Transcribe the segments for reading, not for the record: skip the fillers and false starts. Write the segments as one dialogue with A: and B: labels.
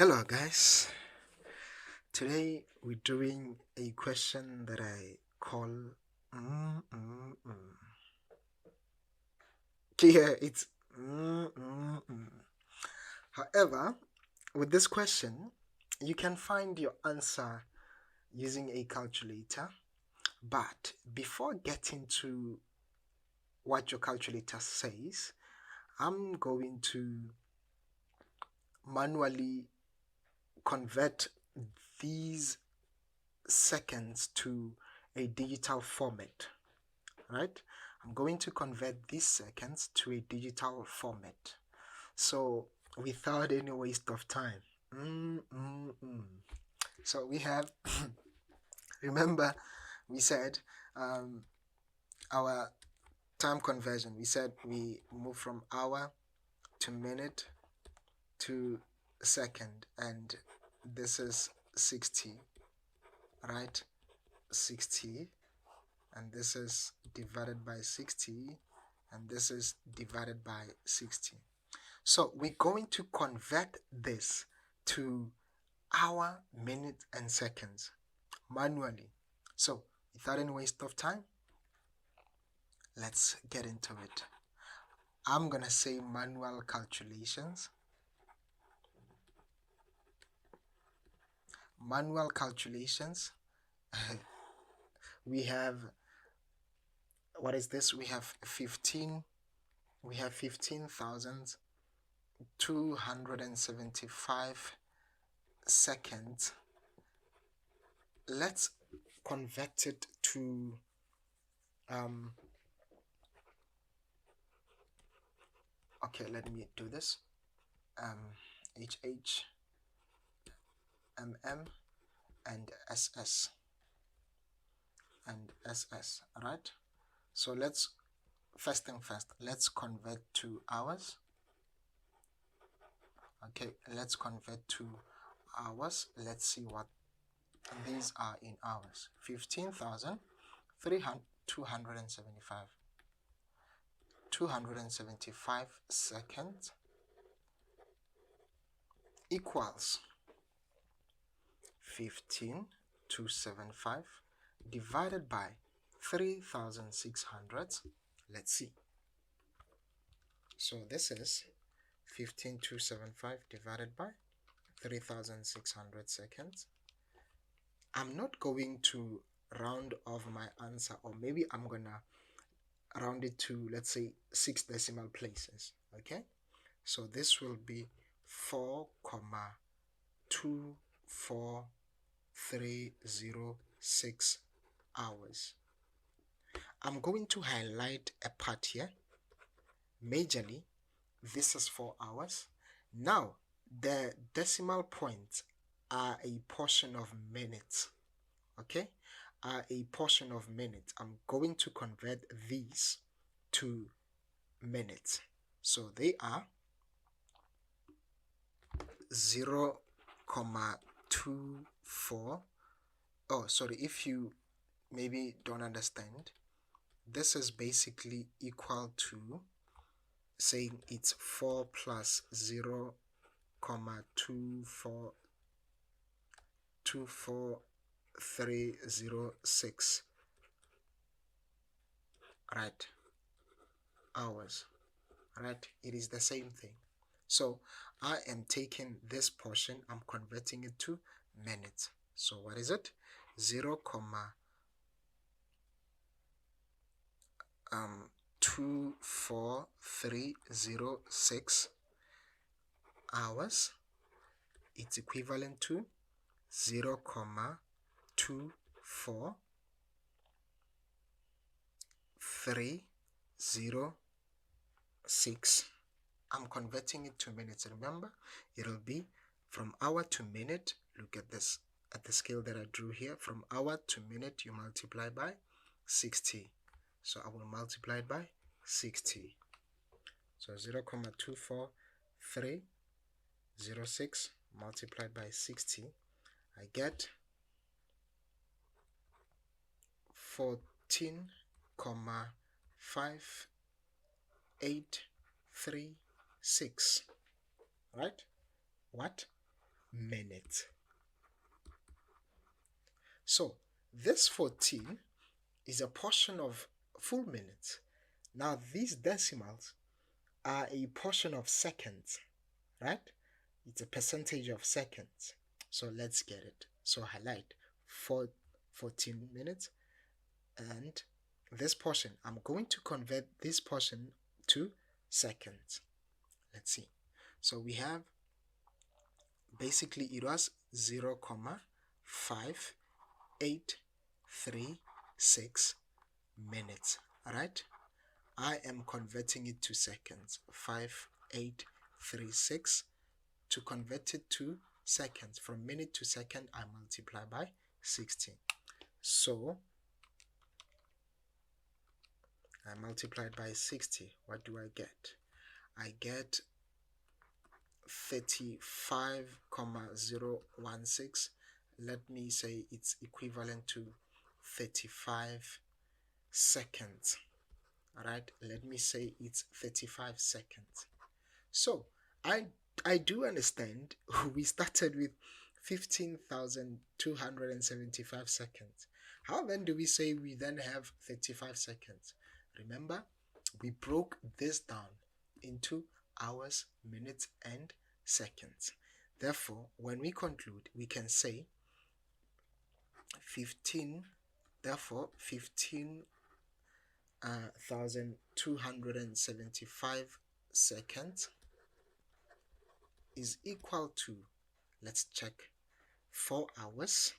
A: Hello, guys. Today we're doing a question that I call. Mm, mm, mm. Yeah, it's. However, with this question, you can find your answer using a calculator. But before getting to what your calculator says, I'm going to manually convert these seconds to a digital format, right? I'm going to convert these seconds to a digital format. So without any waste of time. Mm, mm, mm. So we have, remember, we said um, our time conversion. We said we move from hour to minute to second, and this is 60, right? 60, and this is divided by 60, and this is divided by 60. So we're going to convert this to hour, minute, and seconds manually. So without any waste of time, let's get into it. I'm gonna say manual calculations. Manual calculations. We have, what is this? We have 15,275 seconds. Let's convert it to okay, let me do this. HH, MM, and SS, right? So let's first thing first, let's convert to hours. Okay, let's convert to hours. Let's see what these are in hours. 15,275 275 seconds equals 15,275 divided by 3,600. Let's see. So this is 15,275 divided by 3,600 seconds. I'm not going to round off my answer, or maybe I'm gonna round it to, let's say, 6 decimal places. Okay, so this will be 4,24306 hours. I'm going to highlight a part here. Majorly, this is 4 hours. Now, the decimal points are a portion of minutes. Okay, are a portion of minutes. I'm going to convert these to minutes. So they are 0,24. Oh, sorry, if you maybe don't understand, this is basically equal to saying it's 4 plus 0,24306, right, hours, right? It is the same thing. So I am taking this portion, I'm converting it to minutes. So what is it? 0,24306 hours. It's equivalent to 0,24306. I'm converting it to minutes. Remember, it'll be from hour to minute. Look at this, at the scale that I drew here. From hour to minute, you multiply by 60. So I will multiply it by 60. So 0,24306 multiplied by 60, I get 14,586, right? What? minute. So this 14 is a portion of full minutes. Now these decimals are a portion of seconds, right? It's a percentage of seconds. So let's get it. So highlight 14 minutes, and this portion, I'm going to convert this portion to seconds. Let's see. So we have, basically it was 0,5836 minutes. Alright, I am converting it to seconds. 5836. To convert it to seconds, from minute to second, I multiply by 60. So I multiplied by 60. What do I get? I get 35,016. Let me say it's equivalent to 35 seconds. Alright, let me say it's 35 seconds. So I do understand we started with 15,275 seconds. How then do we say we then have 35 seconds? Remember, we broke this down into hours, minutes, and seconds. Therefore, when we conclude, we can say 15,275 seconds is equal to, let's check, 4 hours.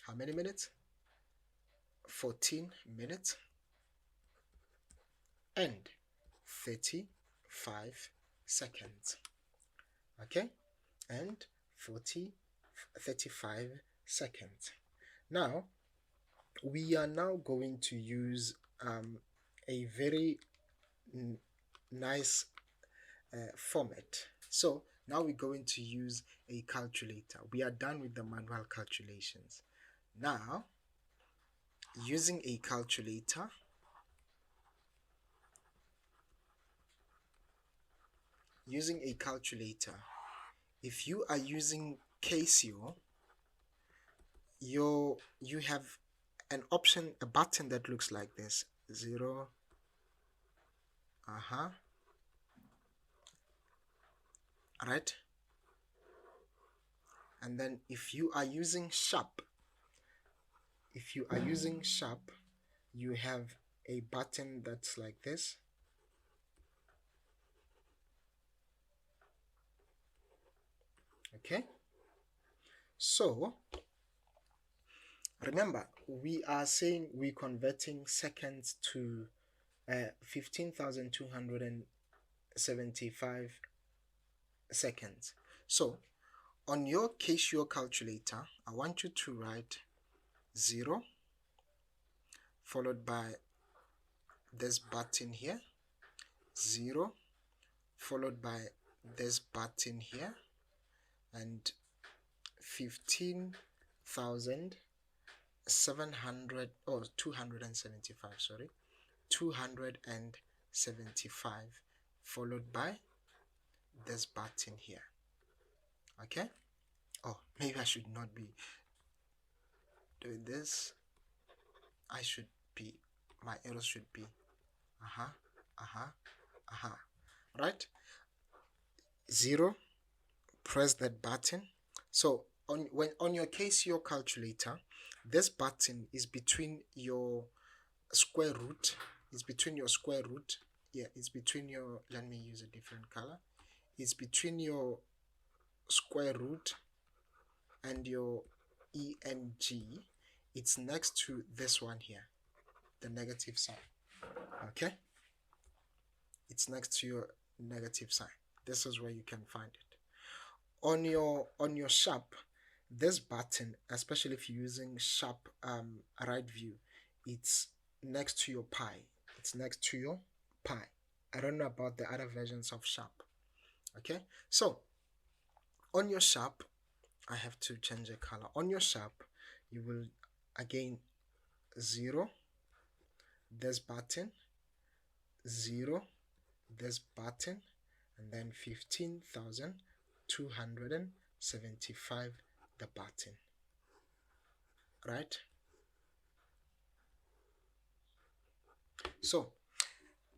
A: How many minutes? 14 minutes and 35 seconds. Okay, and 35 seconds. Now we are now going to use a very nice format. So now we're going to use a calculator. We are done with the manual calculations. Now, using a calculator, if you are using Casio, you have an option, a button that looks like this: 0, right? And then if you are using sharp, you have a button that's like this. Okay, so remember, we are saying we're converting seconds to 15,275 seconds. So on your Casio calculator, I want you to write 0 followed by this button here, 0 followed by this button here, and 15,700 or 275, sorry, 275 followed by this button here. Okay, oh, maybe I should not be doing this. My arrows should be right. 0, press that button. So on your Casio calculator, this button is between your square root. It's between your square root. Yeah, it's between your, let me use a different color. It's between your square root and your ENG. It's next to this one here, the negative sign. Okay, it's next to your negative sign. This is where you can find it. On your sharp, this button, especially if you're using sharp right view, it's next to your pi. It's next to your pi. I don't know about the other versions of sharp. Okay, so on your sharp, I have to change the color. On your sharp, you will again 0, this button, 0, this button, and then 15,275 275 the button, right? So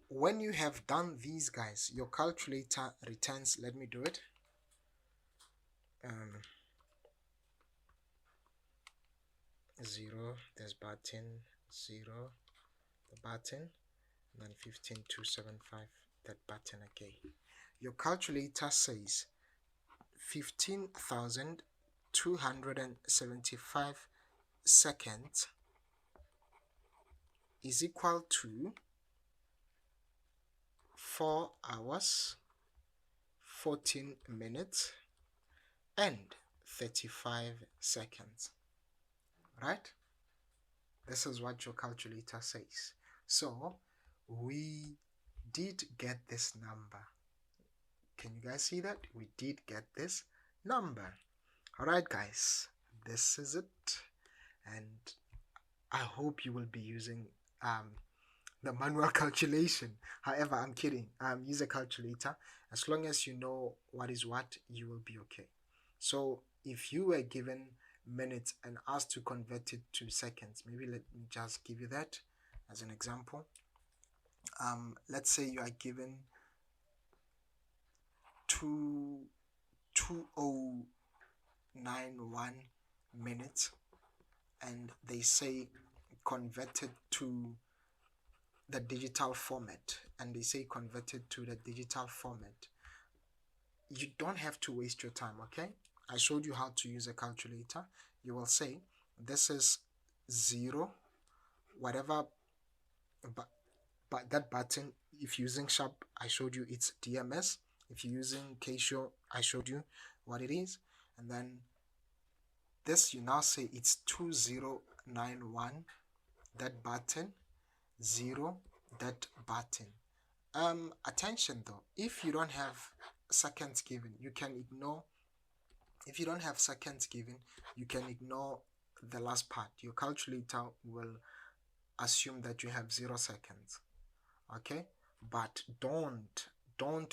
A: when you have done these, guys, your calculator returns, let me do it, 0 this button, 0 the button, and then 15275 that button again. Your calculator says 15,275 seconds is equal to 4 hours 14 minutes and 35 seconds, right? This is what your calculator says. So we did get this number. Can you guys see that? We did get this number. Alright, guys, this is it, and I hope you will be using the manual calculation. However, I'm kidding. Use a calculator. As long as you know what is what, you will be okay. So if you were given minutes and asked to convert it to seconds, maybe let me just give you that as an example. Let's say you are given 2091 minutes, and they say converted to the digital format, and they say converted to the digital format. You don't have to waste your time, okay? I showed you how to use a calculator. You will say this is 0 whatever, but that button, if you're using Sharp, I showed you it's DMS. If you're using Casio, I showed you what it is. And then this, you now say it's 2091 that button, 0 that button. Attention though, if you don't have seconds given, you can ignore. If you don't have seconds given, you can ignore the last part. Your calculator will assume that you have 0 seconds, okay? But don't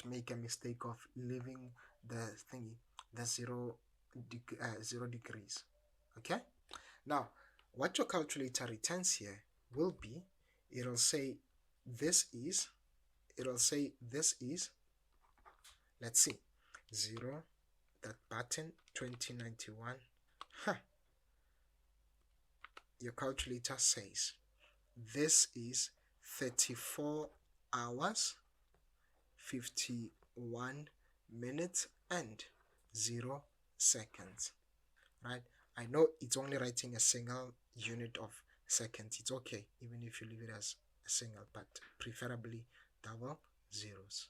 A: make a mistake of leaving the thingy, the 0 degrees, okay? Now what your calculator returns here will be, it'll say this is, let's see, 0 that button, 2091. Your calculator says this is 34 hours 51 minutes and 0 seconds, right? I know it's only writing a single unit of seconds. It's okay even if you leave it as a single, but preferably double zeros.